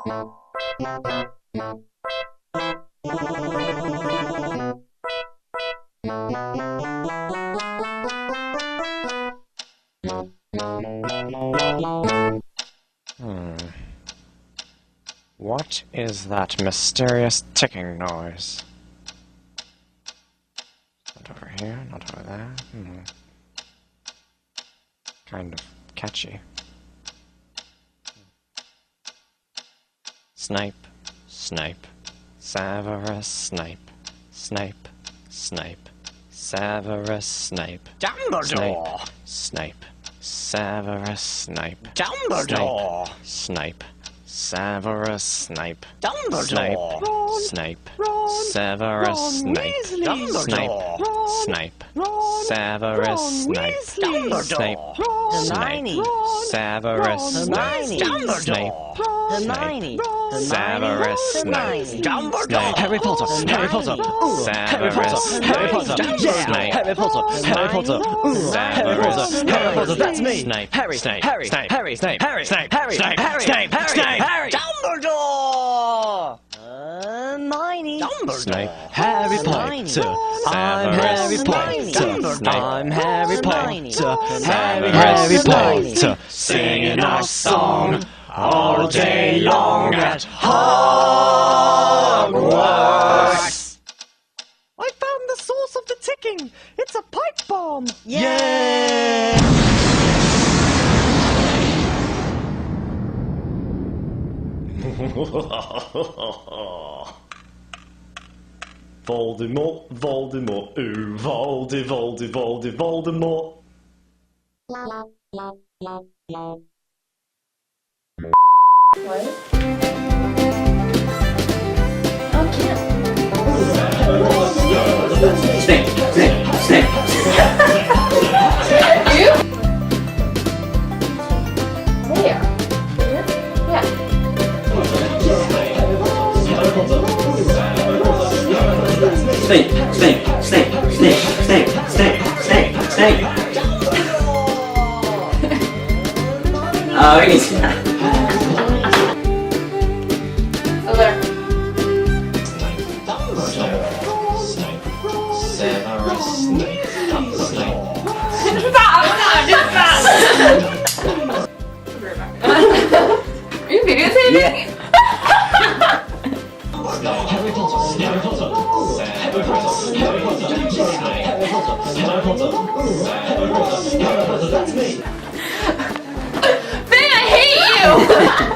What is that mysterious ticking noise? Not over here, not over there. Kind of catchy. Snipe, snipe, Severus Snape, Snape, Snape, Severus Snape, Dumbledore! Snape, Severus Snape, Dumbledore! Snape, Severus Snape, Dumbledore! Snape, Severus Snape, Snape, Snape, Severus Snape, Snape, Hermione! Severus Snape, Snape, Hermione! Severus Snape, Dumbledore! Harry Potter! Harry Potter! Harry Potter! Harry Potter! Snape, Harry Potter! Harry Potter! Harry Potter! Harry Potter! That's me! Snape, Harry! Snape, Harry! Snape, Harry! Snape, Harry! Snape, Harry! Snape, Harry! Snape, Harry! Snape, Harry! Dumbledore! Hermione! Snape, Harry Hermione. Potter! I'm Harry Potter! I'm Harry Potter! Harry Potter! singing our song all day long at Hogwarts. I found the source of the ticking! It's a pipe bomb! Yay! Voldemort, Voldemort, ooh, Voldemort. What? Oh, can't. Snape! You? Where? Yeah. Snape! Oh, he's not. So there. Are you videotaping? Yeah. Harry Potter, Harry Potter, Harry Potter, Harry Potter, Harry Potter, Harry Potter, Harry Potter, that's me. Ben, I hate you!